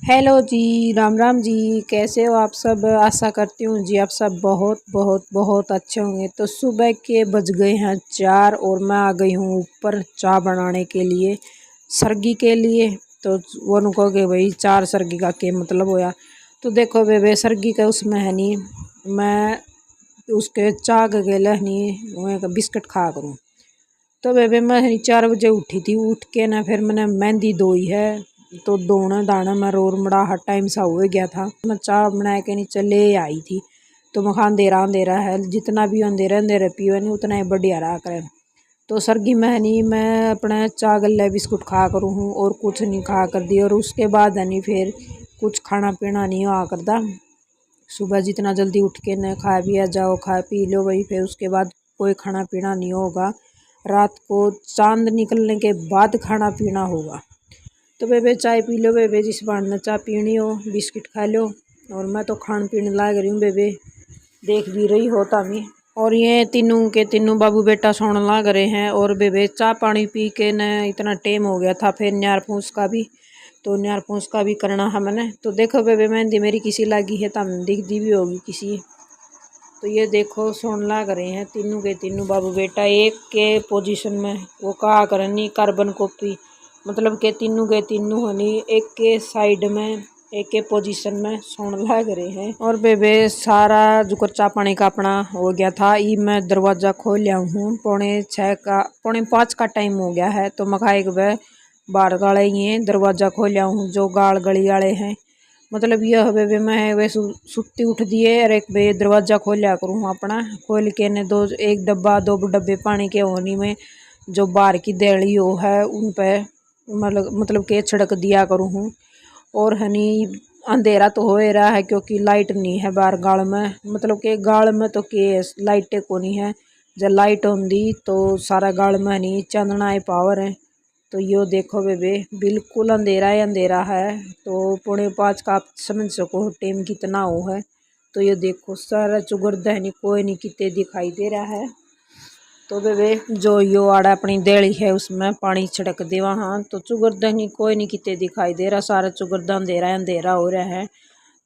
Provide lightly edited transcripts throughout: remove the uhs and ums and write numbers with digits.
Hello जी, राम राम जी। कैसे हो आप सब? आशा करती हूँ जी आप सब बहुत बहुत बहुत अच्छे होंगे। तो सुबह के बज गए हैं 4 और मैं आ गई हूँ ऊपर चाय बनाने के लिए, सर्गी के लिए। तो वो नु कहोगे भाई 4 सर्गी का क्या मतलब होया। तो देखो बेबे सर्गी का उसमें है नहीं, मैं उसके चाय के गेले नहीं मैं बिस्किट खा करूँ। तो बेबे मैं 4 बजे उठी थी, उठ के ना फिर मैंने मेहंदी धोई है। तो दोना दाना मैं रोर मड़ाहट टाइम सा हो गया था, मैं चाय बना के नीचे ले आई थी। तो मैं अंधेरा है, जितना भी अंधेरे अंधेरे पियो नहीं उतना ही बढ़िया रहा करे। तो सरगी में नहीं मैं अपने चाय गल्ले बिस्कुट खा करूँ हूँ और कुछ नहीं खा कर दी। और उसके बाद है नहीं फिर कुछ खाना पीना नहीं हुआ करता। सुबह जितना जल्दी उठ के न खा पिया जाओ, खा पी लो भाई, फिर उसके बाद कोई खाना पीना नहीं होगा। रात को चांद निकलने के बाद खाना पीना होगा। तो बेबे चाय पी लो बेबे, जिस बार चाय पीनी हो, बिस्किट खा लो। और मैं तो खान पीने लाग रही हूँ बेबे, देख भी रही हो तामी। और ये तीनों के तीनों बाबू बेटा सोने लाग रहे हैं। और बेबे चाय पानी पी के न इतना टेम हो गया था, फिर न्यार पूछ का भी, तो न्यार पूछ का भी करना है मैंने। तो देखो बेबे मेहंदी मेरी किसी लागी है, तम दिखती भी होगी किसी। तो ये देखो सोन लाग रहे हैं तीनों के तीनों बाबू बेटा एक के पोजीशन में। वो कहा करनी कार्बन कॉपी, मतलब के तीनों हनी एक के साइड में, एक के पोजीशन में सोन लाग रहे हैं। और बेबे सारा जुकर चा पानी का अपना हो गया था। ई मैं दरवाजा खोल लिया हूँ, 4:45 का टाइम हो गया है। तो मखाए वह बाहर गाले ये दरवाजा खोल लिया हूँ, जो गाल गली वाले हैं। मतलब यह बेबे मैं वे सुत्ती उठ दिए और एक बे दरवाजा खोल लिया करूँ अपना। खोल के ने एक डब्बा दो डब्बे पानी के होनी में जो बाहर की देली हो है उन पे मतलब के छिड़क दिया करूँ हूँ। और हनी अंधेरा तो हो ही रहा है क्योंकि लाइट नहीं है बाहर गाड़ में, मतलब के गाड़ में तो के लाइटें को नहीं है। जब लाइट होंगी तो सारा गाड़ में नहीं चांदना है पावर है। तो यो देखो बेबे बिल्कुल अंधेरा ही अंधेरा है। तो 4:45 का आप समझ सको टाइम कितना हो है। तो ये देखो सारा चुगरदा नहीं, कोई नहीं कितने दिखाई दे रहा है। तो बेबे जो यो आड़ा अपनी देली है उसमें पानी छिड़क दे वहाँ, तो चुगरदा नहीं कोई नहीं कितने दिखाई दे रहा, सारा चुगरदा अंधेरा हो रहा है।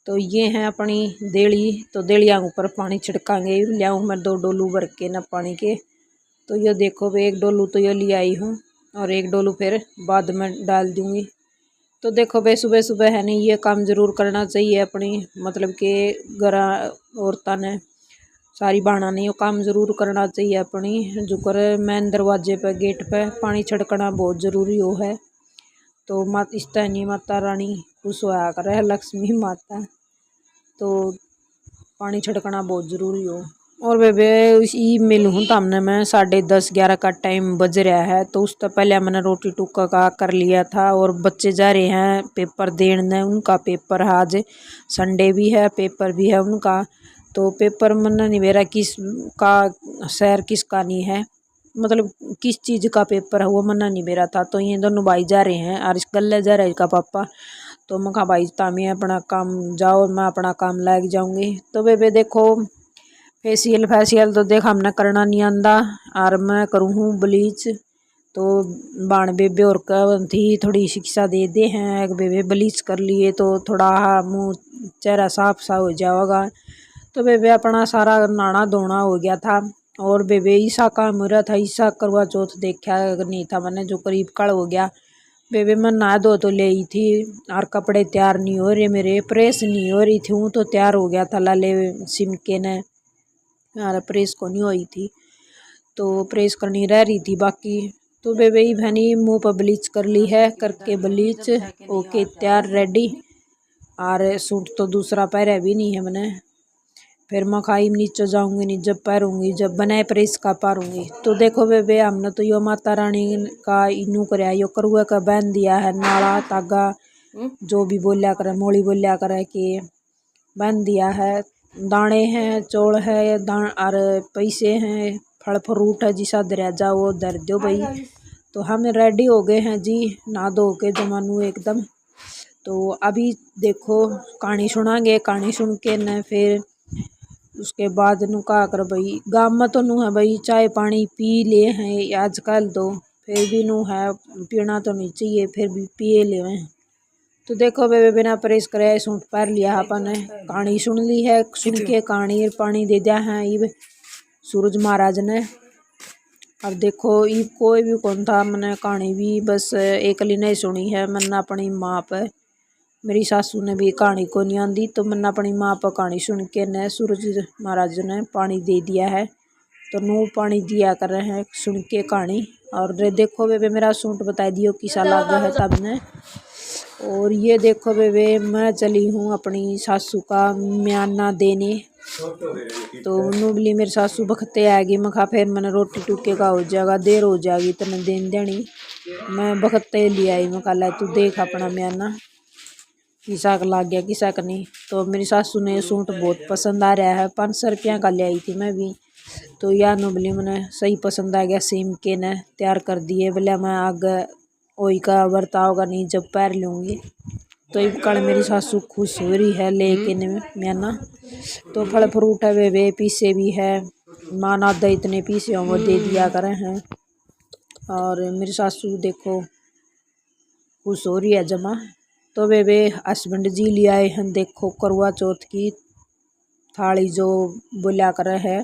तो ये है अपनी देली। तो देलियाँ ऊपर पानी छिड़कांगे, लियाऊँ मैं 2 डोलू भर के ना पानी के। तो ये देखो बे 1 डोलू तो ये ले आई हूँ और 1 डोलू फिर बाद में डाल दूँगी। तो देखो बे सुबह सुबह है नहीं ये काम ज़रूर करना चाहिए अपनी, मतलब कि घर औरतां ने सारी बहाना नहीं, वो काम ज़रूर करना चाहिए अपनी। जो कर मेन दरवाजे पे गेट पे पानी छिड़कना बहुत ज़रूरी हो है। तो मात इस नहीं माता रानी खुश होया करे, लक्ष्मी माता। तो पानी छिड़कना बहुत ज़रूरी हो। और बेबे इसी मिल हूँ तामने में 10:30-11 का टाइम बज रहा है। तो उस तो पहले मैंने रोटी टुक्का का कर लिया था। और बच्चे जा रहे हैं पेपर देने, उनका पेपर है आज, संडे भी है पेपर भी है उनका। तो पेपर मन नहीं मेरा किस का शहर किसका नहीं है, मतलब किस चीज़ का पेपर है वो मना नहीं मेरा था। तो ये दोनों भाई जा रहे हैं और इस गले जा रहा है इसका पापा। तो मैं कहा भाई तामी अपना काम जाओ और मैं अपना काम लग जाऊंगी। तो बेबे देखो फेसियल तो देख हमने करना नहीं आंदा, और मैं करूँ हूँ ब्लीच। तो बाण बेबे और थी थोड़ी शिक्षा दे दे हैं, एक बेबे ब्लीच कर लिए तो थोड़ा मुँह चेहरा साफ सा हो जाएगा। तो बेबे अपना सारा नहाना धोना हो गया था। और बेबे ईसा का हो रहा था, ईसा करवा चौथ देखा नहीं था मैंने, जो करीब कल हो गया। बेबे मैं नहा धो तो ले ही थी और कपड़े तैयार नहीं हो रहे मेरे, प्रेस नहीं हो रही थी, हूँ तो तैयार हो गया था लाले सिमके ने, यार प्रेस को नहीं हुई थी तो प्रेस करनी रह रही थी बाकी। तो बेबे ही बहनी मुँह पर ब्लीच कर ली है, करके ब्लीच ओके तैयार रेडी। और सूट तो दूसरा पहरा भी नहीं है मैंने, फिर मैं खाई नीचे जाऊंगी नहीं जब पैरूंगी, जब बनाए प्रेस का पारूंगी। तो देखो बेबे हमने तो यो माता रानी का इनू कराया, यो करुआ का बहन दिया है नाला तागा, जो भी बोलिया करे मोली बोलिया करे कि बहन दिया है। दाने हैं, चौल है, और पैसे हैं, फल फ्रूट है, जिसा दरिया जाओ वो धर दो भाई। तो हम रेडी हो गए हैं जी, नहा धो के जमानू एकदम। तो अभी देखो कहानी सुनाएंगे, कहानी सुन के न फिर उसके बाद नु का कर भाई गाँव में तो नु है भाई चाय पानी पी ले हैं आजकल, तो फिर भी नु है पीना तो नहीं चाहिए फिर भी पिए ले हैं। तो देखो बेबे बिना प्रेस करे सूट पहन लिया अपन कहानी सुन ली है। सुन के कहानी पानी दे दिया है इब सूरज महाराज ने। अब देखो ये कोई भी कौन था मैंने कहानी भी बस एक ली नहीं सुनी है। मैंने अपनी माँ पे मेरी सासू ने भी कहानी को नहीं आंदी तो मैंने अपनी माँ पर कहानी सुन के न सूरज महाराज ने पानी दे दिया है। तो नू पानी दिया कर रहे हैं सुन के कहानी। और देखो बेबे मेरा सूट बता दियो किसा लगा है तब ने। और ये देखो बेबे मैं चली हूँ अपनी सासू का म्याना देने। तो नूबली मेरी सासू बखते आएगी मखा फिर मैंने रोटी टूके का हो जाएगा देर हो जाएगी तने देन देनी। मैं बखते ले आई मैं कल तू देख अपना म्याना किसा का लग गया किसा का नहीं। तो मेरी सासू ने सूट बहुत पसंद आ रहा है 500 रुपया का ले आई थी मैं भी। तो या नूबली मैंने सही पसंद आ गया सेम के ने तैयार कर दिए बोले मैं आगे वही का बर्ताव का नहीं जब पैर लूँगी। तो ये कल मेरी सासू खुश हो रही है लेके म्याना। तो फल फ्रूट है वे पीसे भी है मान आधा इतने पीसे हों वो दे दिया करे हैं। और मेरी सासू देखो खुश हो रही है जमा। तो वे हस्बैंड जी ले आए हैं देखो करवा चौथ की थाली जो बोला करे है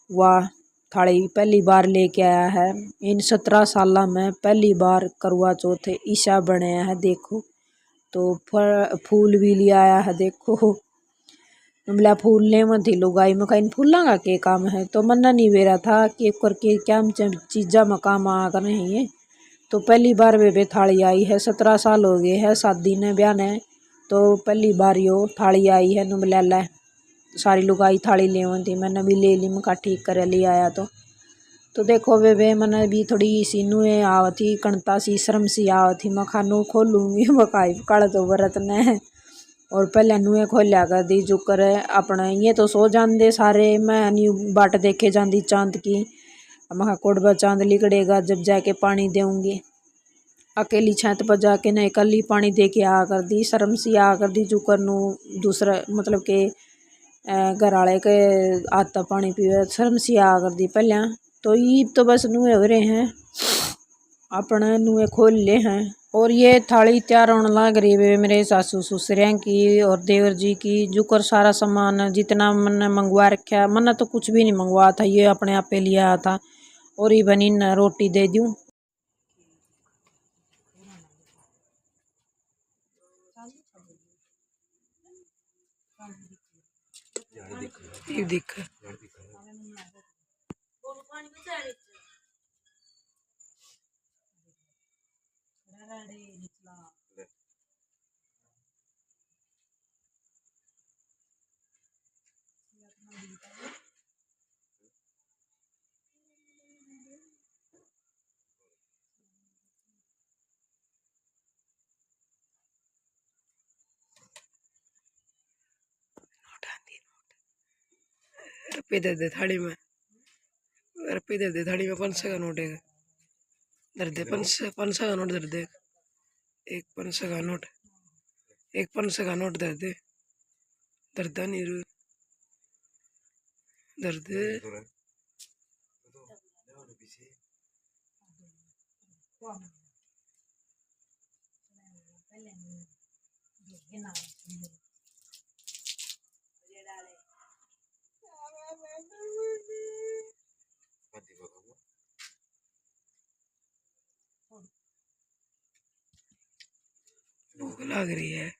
वह थाली पहली बार लेके आया है। इन 17 साल में पहली बार करवा चौथ ईशा बनाया है देखो। तो फूल भी ले आया है देखो। बोला फूल ले मत ही लुगाई में कहीं फूल का के काम है। तो मन्ना नहीं बेरा था कि करके क्या चीज़ा में काम आ कर नहीं है। तो पहली बार वे थाली आई है 17 साल हो गए है शादी ने ब्याह ने। तो पहली बार यो थाली आई है नुमला ला सारी लुगाई थाली ले थी मैंने भी ले ली मैं ठीक कर ले आया। तो देखो वे मैंने भी थोड़ी सी नुए आवती कणता सी शर्म सी आवती मैं खानू खोलूँगी मकाई कल तो व्रत ने। और पहले नुए खोलिया कर दी जुकर अपने ये तो सो जाते सारे मैं न्यू बाट देखे जाती चांद की। मैं कोडबा चांद लिकड़ेगा जब जाके पानी देऊँगी। अकेली छत पर जाके न कल पानी दे के आ कर दी शर्म सी आ कर दी जुकर नू दूसरा मतलब के घर वाले के आता पानी पीवे शर्म सी आ कर दी पहले। तो ईब तो बस नुए हो रहे हैं अपने नुए खोल ले हैं। और ये थाली तैयार होने लग रही है मेरे सासू ससुरिया की और देवर जी की जुकर सारा सामान जितना मैंने मंगवा रखा मैंने तो कुछ भी नहीं मंगवा था ये अपने आप पे लिया था। और ये बनी न रोटी दे दूँ दिख रुपये दे दे थाली में रुपये दे दे थाली में 500 का नोट है दर दे 500 का नोट दर दे एक 500 का नोट एक 500 का नोट दर दे दरदा नीरू दर दे। भूख लग रही है।